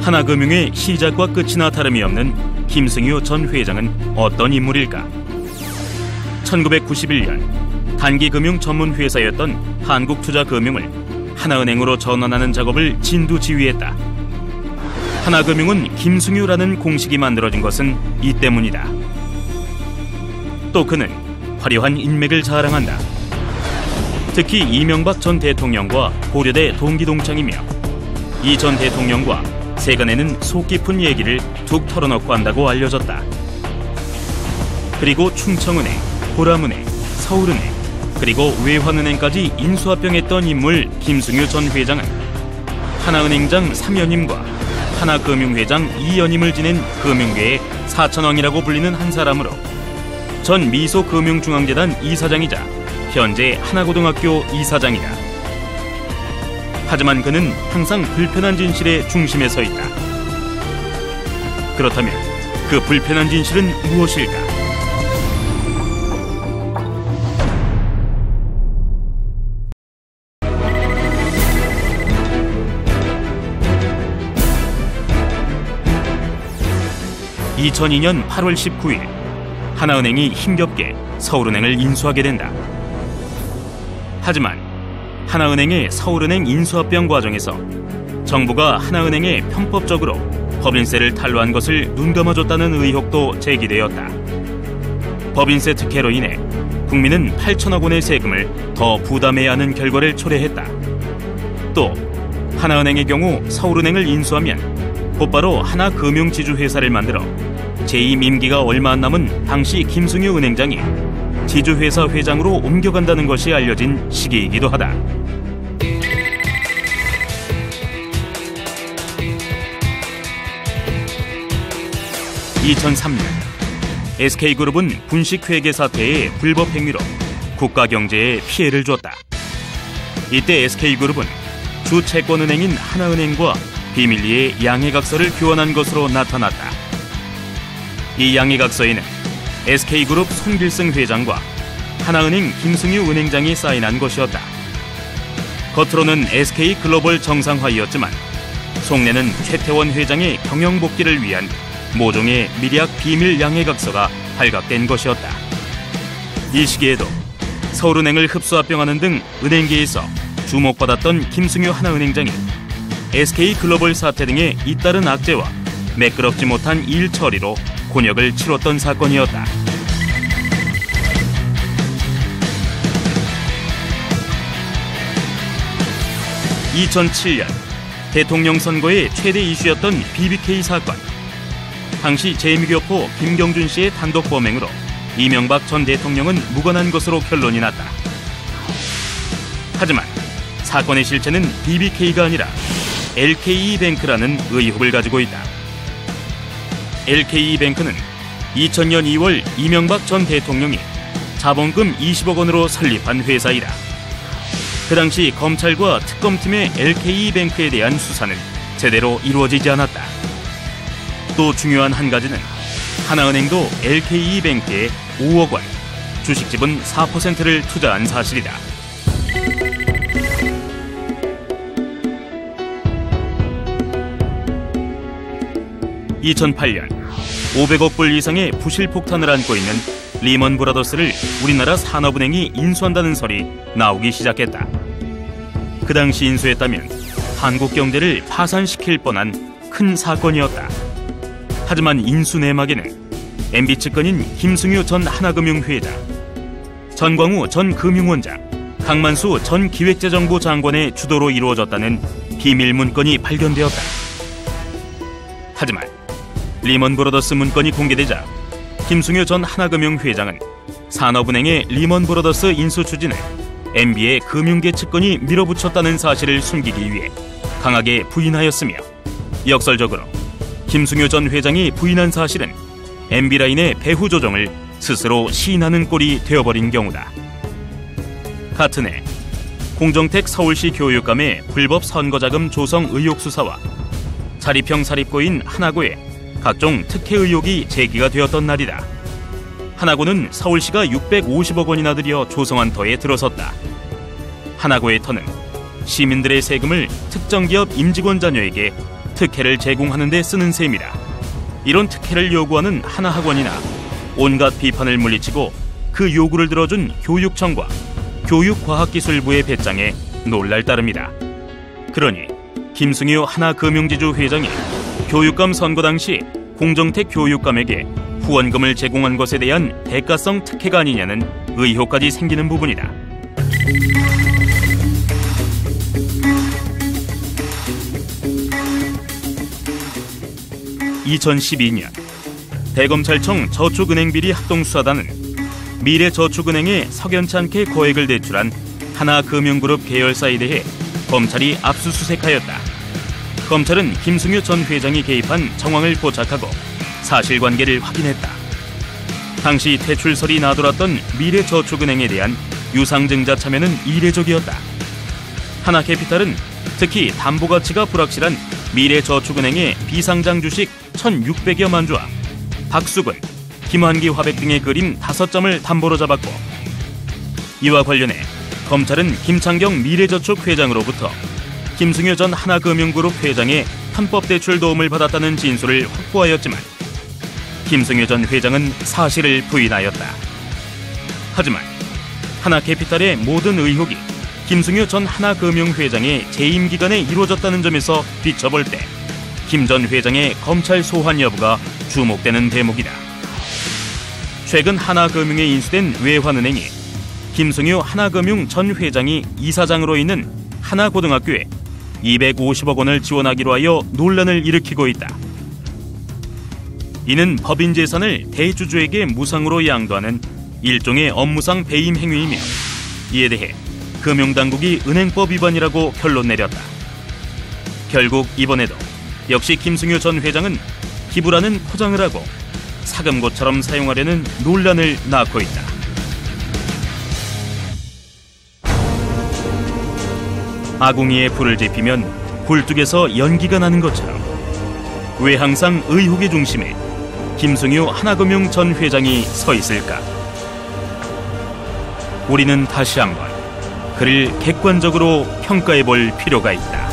하나금융의 시작과 끝이나 다름이 없는 김승유 전 회장은 어떤 인물일까? 1991년 단기금융 전문 회사였던 한국투자금융을 하나은행으로 전환하는 작업을 진두지휘했다. 하나금융은 김승유라는 공식이 만들어진 것은 이 때문이다. 또 그는 화려한 인맥을 자랑한다. 특히 이명박 전 대통령과 고려대 동기동창이며 이 전 대통령과 세간에는 속 깊은 얘기를 툭 털어놓고 한다고 알려졌다. 그리고 충청은행, 보람은행, 서울은행, 그리고 외환은행까지 인수합병했던 인물 김승유 전 회장은 하나은행장 3연임과 하나금융회장 2연임을 지낸 금융계의 사천왕이라고 불리는 한 사람으로 전 미소금융중앙재단 이사장이자 현재 하나고등학교 이사장이다. 하지만 그는 항상 불편한 진실의 중심에 서 있다. 그렇다면 그 불편한 진실은 무엇일까? (2002년 8월 19일) 하나은행이 힘겹게 서울은행을 인수하게 된다. 하지만 하나은행의 서울은행 인수합병 과정에서 정부가 하나은행에 편법적으로 법인세를 탈루한 것을 눈감아줬다는 의혹도 제기되었다. 법인세 특혜로 인해 국민은 8천억 원의 세금을 더 부담해야 하는 결과를 초래했다. 또 하나은행의 경우 서울은행을 인수하면 곧바로 하나금융지주회사를 만들어 제2임기가 얼마 안 남은 당시 김승유 은행장이 지주회사 회장으로 옮겨간다는 것이 알려진 시기이기도 하다. (2003년) SK그룹은 분식회계 사태의 불법 행위로 국가 경제에 피해를 줬다. 이때 SK그룹은 주 채권은행인 하나은행과 비밀리에 양해각서를 교환한 것으로 나타났다. 이 양해각서에는 SK그룹 손길승 회장과 하나은행 김승유 은행장이 사인한 것이었다. 겉으로는 SK글로벌 정상화이었지만 속내는 최태원 회장의 경영 복귀를 위한 모종의 미략 비밀 양해각서가 발각된 것이었다. 이 시기에도 서울은행을 흡수합병하는 등 은행계에서 주목받았던 김승유 하나은행장이 SK글로벌 사태 등의 잇따른 악재와 매끄럽지 못한 일 처리로 곤욕을 치렀던 사건이었다. (2007년) 대통령 선거의 최대 이슈였던 BBK 사건. 당시 제2교포 김경준 씨의 단독 범행으로 이명박 전 대통령은 무관한 것으로 결론이 났다. 하지만 사건의 실체는 BBK가 아니라 LKE뱅크라는 의혹을 가지고 있다. LKE뱅크는 2000년 2월 이명박 전 대통령이 자본금 20억 원으로 설립한 회사이다. 그 당시 검찰과 특검팀의 LKE뱅크에 대한 수사는 제대로 이루어지지 않았다. 또 중요한 한 가지는 하나은행도 LKE뱅크에 5억 원, 주식지분 4%를 투자한 사실이다. (2008년) 500억 불 이상의 부실폭탄을 안고 있는 리먼 브라더스를 우리나라 산업은행이 인수한다는 설이 나오기 시작했다. 그 당시 인수했다면 한국 경제를 파산시킬 뻔한 큰 사건이었다. 하지만 인수 내막에는 MB 측근인 김승유 전 하나금융 회장, 전광우 전 금융원장, 강만수 전 기획재정부 장관의 주도로 이루어졌다는 비밀 문건이 발견되었다. 하지만 리먼 브라더스 문건이 공개되자 김승유 전 하나금융 회장은 산업은행의 리먼 브라더스 인수 추진을 MB의 금융계 측근이 밀어붙였다는 사실을 숨기기 위해 강하게 부인하였으며, 역설적으로 김승유 전 회장이 부인한 사실은 MB라인의 배후 조정을 스스로 시인하는 꼴이 되어버린 경우다. 같은 해 공정택 서울시 교육감의 불법 선거자금 조성 의혹 수사와 자립형 사립고인 하나고의 각종 특혜 의혹이 제기가 되었던 날이다. 하나고는 서울시가 650억 원이나 들여 조성한 터에 들어섰다. 하나고의 터는 시민들의 세금을 특정 기업 임직원 자녀에게 특혜를 제공하는 데 쓰는 셈이라. 이런 특혜를 요구하는 하나학원이나 온갖 비판을 물리치고 그 요구를 들어준 교육청과 교육과학기술부의 배짱에 놀랄 따름이다. 그러니 김승유 하나금융지주 회장이 교육감 선거 당시 공정택 교육감에게 후원금을 제공한 것에 대한 대가성 특혜가 아니냐는 의혹까지 생기는 부분이다. (2012년) 대검찰청 저축은행비리 합동수사단은 미래저축은행에 석연치 않게 거액을 대출한 하나금융그룹 계열사에 대해 검찰이 압수수색하였다. 검찰은 김승유 전 회장이 개입한 정황을 포착하고 사실관계를 확인했다. 당시 퇴출설이 나돌았던 미래저축은행에 대한 유상증자 참여는 이례적이었다. 하나캐피탈은 특히 담보가치가 불확실한 미래저축은행의 비상장 주식 1,600여만 주와 박수근, 김환기 화백 등의 그림 5점을 담보로 잡았고, 이와 관련해 검찰은 김창경 미래저축 회장으로부터 김승유 전 하나금융그룹 회장의 편법대출 도움을 받았다는 진술을 확보하였지만 김승유 전 회장은 사실을 부인하였다. 하지만 하나캐피탈의 모든 의혹이 김승유 전 하나금융회장의 재임 기간에 이루어졌다는 점에서 비춰볼 때 김 전 회장의 검찰 소환 여부가 주목되는 대목이다. 최근 하나금융에 인수된 외환은행이 김승유 하나금융 전 회장이 이사장으로 있는 하나고등학교에 250억 원을 지원하기로 하여 논란을 일으키고 있다. 이는 법인 재산을 대주주에게 무상으로 양도하는 일종의 업무상 배임 행위이며, 이에 대해 금융당국이 은행법 위반이라고 결론 내렸다. 결국 이번에도 역시 김승유 전 회장은 기부라는 포장을 하고 사금고처럼 사용하려는 논란을 낳고 있다. 아궁이에 불을 지피면 굴뚝에서 연기가 나는 것처럼 왜 항상 의혹의 중심에 김승유 하나금융 전 회장이 서 있을까? 우리는 다시 한번 그를 객관적으로 평가해 볼 필요가 있다.